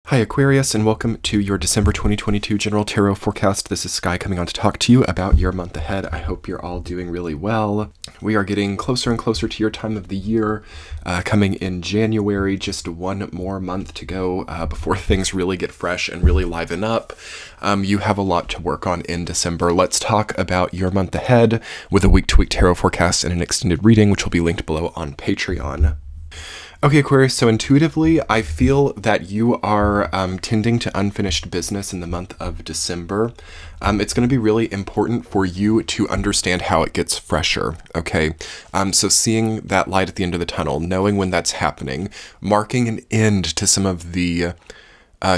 Hi Aquarius, and welcome to your December 2022 General Tarot Forecast. This is Sky coming on to talk to you about your month ahead. I hope you're all doing really well. We are getting closer and closer to your time of the year, coming in January, just one more month to go before things really get fresh and really liven up. You have a lot to work on in December. Let's talk about your month ahead with a week-to-week tarot forecast and an extended reading, which will be linked below on Patreon. Okay, Aquarius, so intuitively, I feel that you are tending to unfinished business in the month of December. It's going to be really important for you to understand how it gets fresher, okay? So seeing that light at the end of the tunnel, knowing when that's happening, marking an end to some of the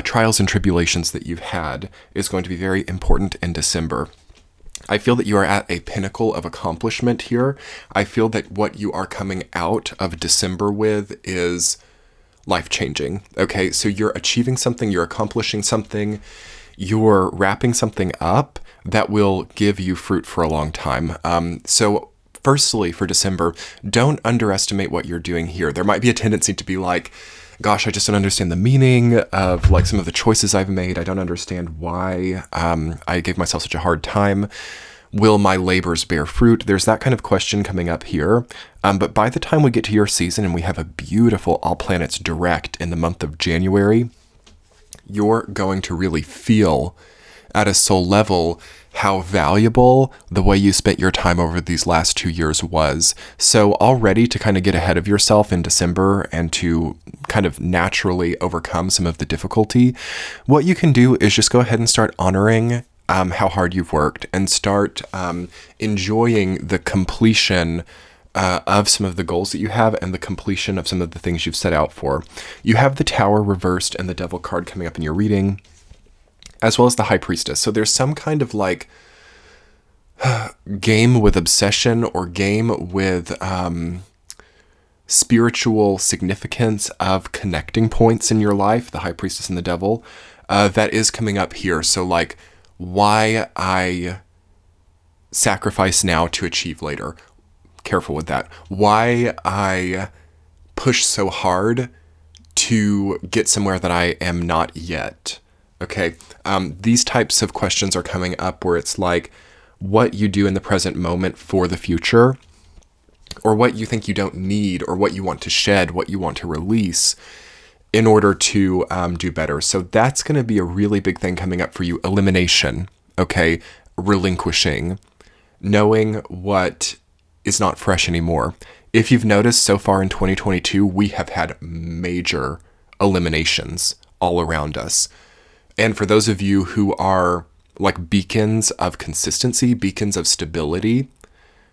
trials and tribulations that you've had is going to be very important in December. I feel that you are at a pinnacle of accomplishment here. I feel that what you are coming out of December with is life-changing, okay? So you're achieving something, you're accomplishing something, you're wrapping something up that will give you fruit for a long time. So firstly, for December, don't underestimate what you're doing here. There might be a tendency to be like, gosh, I just don't understand the meaning of like some of the choices I've made. I don't understand why I gave myself such a hard time. Will my labors bear fruit? There's that kind of question coming up here. But by the time we get to your season and we have a beautiful all planets direct in the month of January, you're going to really feel at a soul level how valuable the way you spent your time over these last 2 years was. So already to kind of get ahead of yourself in December and to kind of naturally overcome some of the difficulty, what you can do is just go ahead and start honoring how hard you've worked and start enjoying the completion of some of the goals that you have and the completion of some of the things you've set out for. You have the Tower reversed and the Devil card coming up in your reading, as well as the High Priestess. So there's some kind of like game with obsession or game with spiritual significance of connecting points in your life, the High Priestess and the Devil, that is coming up here. So like, why I sacrifice now to achieve later. Careful with that. Why I push so hard to get somewhere that I am not yet. Okay, these types of questions are coming up where it's like what you do in the present moment for the future, or what you think you don't need, or what you want to shed, what you want to release in order to do better. So that's going to be a really big thing coming up for you. Elimination, okay? Relinquishing, knowing what is not fresh anymore. If you've noticed so far in 2022, we have had major eliminations all around us. And for those of you who are like beacons of consistency, beacons of stability,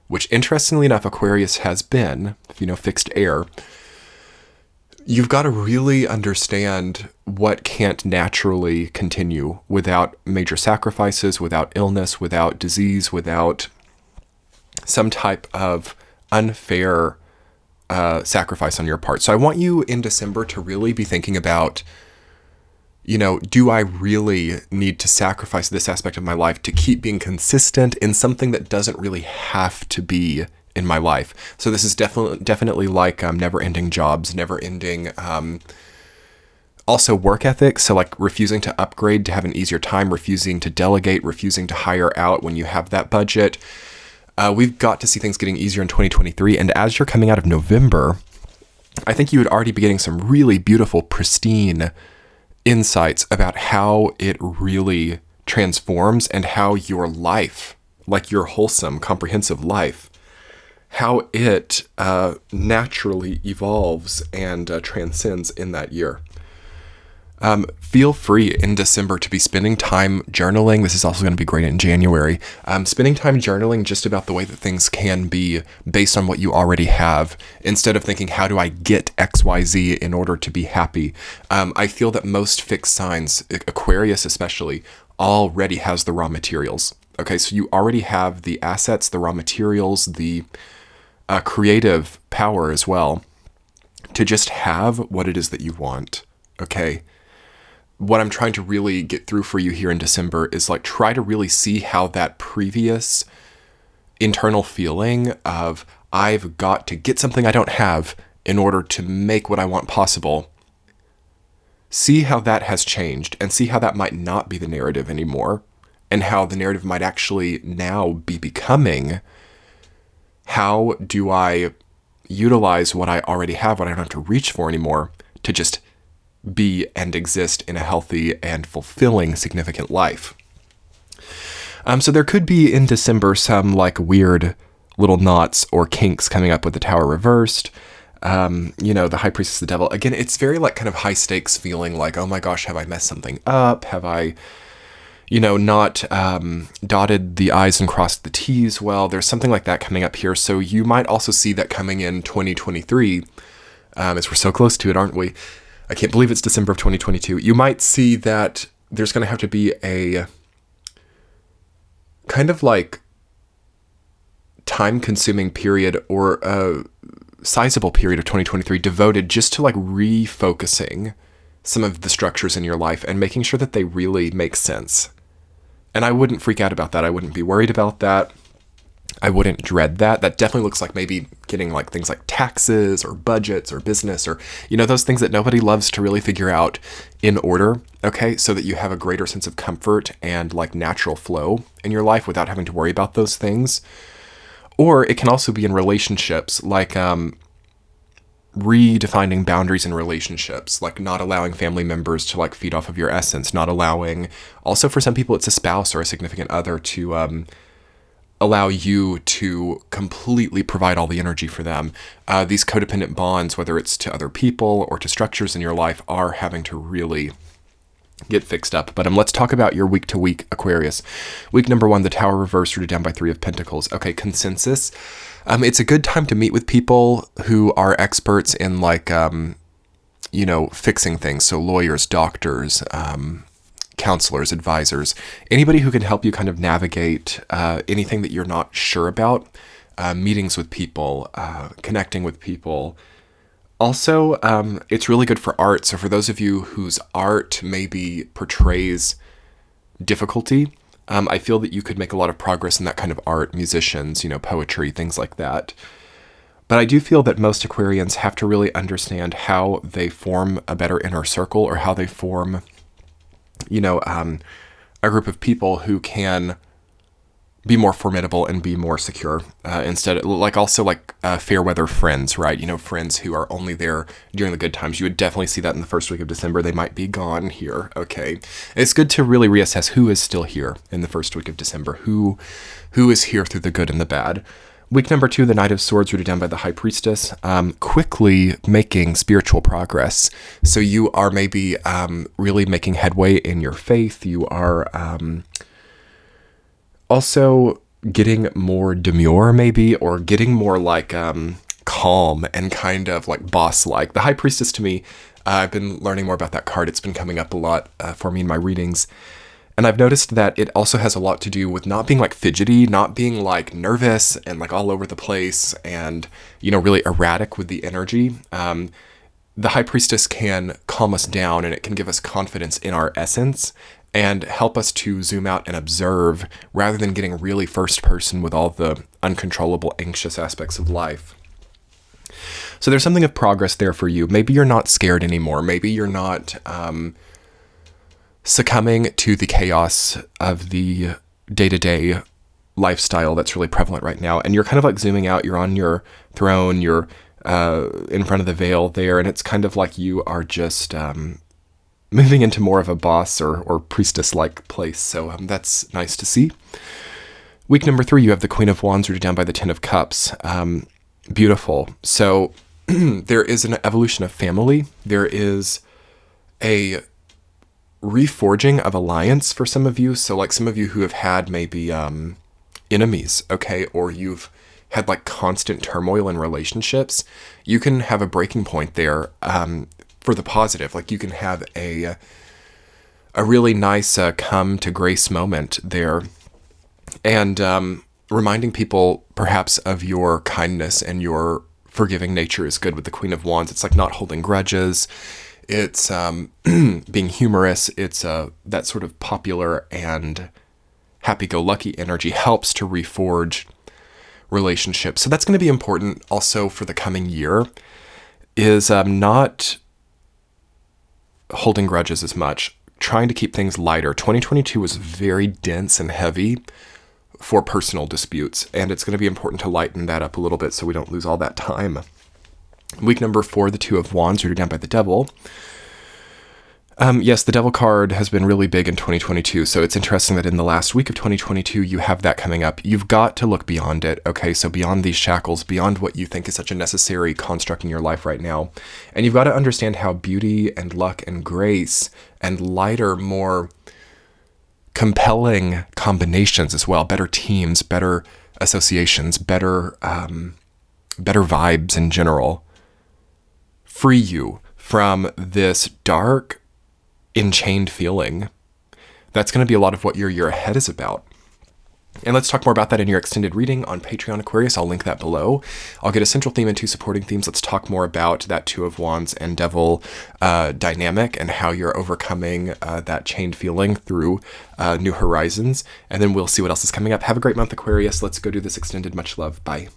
which interestingly enough, Aquarius has been, if you know, fixed air, you've got to really understand what can't naturally continue without major sacrifices, without illness, without disease, without some type of unfair sacrifice on your part. So I want you in December to really be thinking about, you know, do I really need to sacrifice this aspect of my life to keep being consistent in something that doesn't really have to be in my life? So this is definitely like never-ending jobs, never-ending also work ethic. So like refusing to upgrade to have an easier time, refusing to delegate, refusing to hire out when you have that budget. We've got to see things getting easier in 2023. And as you're coming out of November, I think you would already be getting some really beautiful, pristine insights about how it really transforms and how your life, like your wholesome, comprehensive life, how it naturally evolves and transcends in that year. Feel free in December to be spending time journaling. This is also going to be great in January. Spending time journaling just about the way that things can be based on what you already have, instead of thinking, how do I get XYZ in order to be happy? I feel that most fixed signs, Aquarius especially, already has the raw materials. Okay, so you already have the assets, the raw materials, the creative power as well, to just have what it is that you want. Okay. What I'm trying to really get through for you here in December is like, try to really see how that previous internal feeling of I've got to get something I don't have in order to make what I want possible see how that has changed and see how that might not be the narrative anymore, and how the narrative might actually now be becoming, how do I utilize what I already have, what I don't have to reach for anymore, to just be and exist in a healthy and fulfilling, significant life. So there could be in December some like weird little knots or kinks coming up with the Tower reversed. The High Priestess, the Devil. Again, it's very like kind of high stakes feeling like, oh my gosh, have I messed something up? Have I, not dotted the I's and crossed the T's well? There's something like that coming up here. So you might also see that coming in 2023, as we're so close to it, aren't we? I can't believe it's December of 2022. You might see that there's going to have to be a kind of like time-consuming period or a sizable period of 2023 devoted just to like refocusing some of the structures in your life and making sure that they really make sense. And I wouldn't freak out about that. I wouldn't be worried about that. I wouldn't dread that. That definitely looks like maybe getting like things like taxes or budgets or business or, those things that nobody loves to really figure out in order, okay? So that you have a greater sense of comfort and like natural flow in your life without having to worry about those things. Or it can also be in relationships, like redefining boundaries in relationships, like not allowing family members to like feed off of your essence, not allowing, also for some people it's a spouse or a significant other to allow you to completely provide all the energy for them. These codependent bonds, whether it's to other people or to structures in your life, are having to really get fixed up. But let's talk about your week to week, Aquarius. Week number 1, the Tower reversed, rooted down by 3 of Pentacles. Okay, consensus. It's a good time to meet with people who are experts in like, fixing things. So lawyers, doctors, counselors, advisors, anybody who can help you kind of navigate anything that you're not sure about, meetings with people, connecting with people. Also, it's really good for art. So for those of you whose art maybe portrays difficulty, I feel that you could make a lot of progress in that kind of art, musicians, poetry, things like that. But I do feel that most Aquarians have to really understand how they form a better inner circle, or how they form a group of people who can be more formidable and be more secure, instead, like also like fair weather friends, right? Friends who are only there during the good times. You would definitely see that in the first week of December. They might be gone here. Okay. It's good to really reassess who is still here in the first week of December, who is here through the good and the bad. Week number 2, the Knight of Swords, rooted down by the High Priestess, quickly making spiritual progress. So you are maybe really making headway in your faith. You are also getting more demure maybe, or getting more like calm and kind of like boss-like. The High Priestess, to me, I've been learning more about that card. It's been coming up a lot for me in my readings. And I've noticed that it also has a lot to do with not being like fidgety, not being like nervous and like all over the place and, really erratic with the energy. The High Priestess can calm us down, and it can give us confidence in our essence and help us to zoom out and observe rather than getting really first person with all the uncontrollable, anxious aspects of life. So there's something of progress there for you. Maybe you're not scared anymore. Maybe you're not succumbing to the chaos of the day-to-day lifestyle that's really prevalent right now. And you're kind of like zooming out. You're on your throne. You're in front of the veil there. And it's kind of like you are just moving into more of a boss or priestess-like place. So that's nice to see. Week number 3, you have the Queen of Wands rooted down by the Ten of Cups. Beautiful. So there is an evolution of family. There is a reforging of alliance for some of you. So like some of you who have had maybe enemies, okay, or you've had like constant turmoil in relationships, you can have a breaking point there for the positive. Like you can have a really nice come to grace moment there, and reminding people perhaps of your kindness and your forgiving nature is good with the Queen of Wands. It's like not holding grudges. It's being humorous. It's that sort of popular and happy-go-lucky energy helps to reforge relationships. So that's going to be important also for the coming year, is not holding grudges as much, trying to keep things lighter. 2022 was very dense and heavy for personal disputes, and it's going to be important to lighten that up a little bit so we don't lose all that time. Week number 4, the Two of Wands, rooted down by the Devil. Yes, the Devil card has been really big in 2022, so it's interesting that in the last week of 2022, you have that coming up. You've got to look beyond it, okay? So beyond these shackles, beyond what you think is such a necessary construct in your life right now. And you've got to understand how beauty and luck and grace and lighter, more compelling combinations as well, better teams, better associations, better vibes in general, free you from this dark, enchained feeling. That's going to be a lot of what your year ahead is about. And let's talk more about that in your extended reading on Patreon, Aquarius. I'll link that below. I'll get a central theme and 2 supporting themes. Let's talk more about that Two of Wands and Devil dynamic and how you're overcoming that chained feeling through new horizons. And then we'll see what else is coming up. Have a great month, Aquarius. Let's go do this extended. Much love. Bye.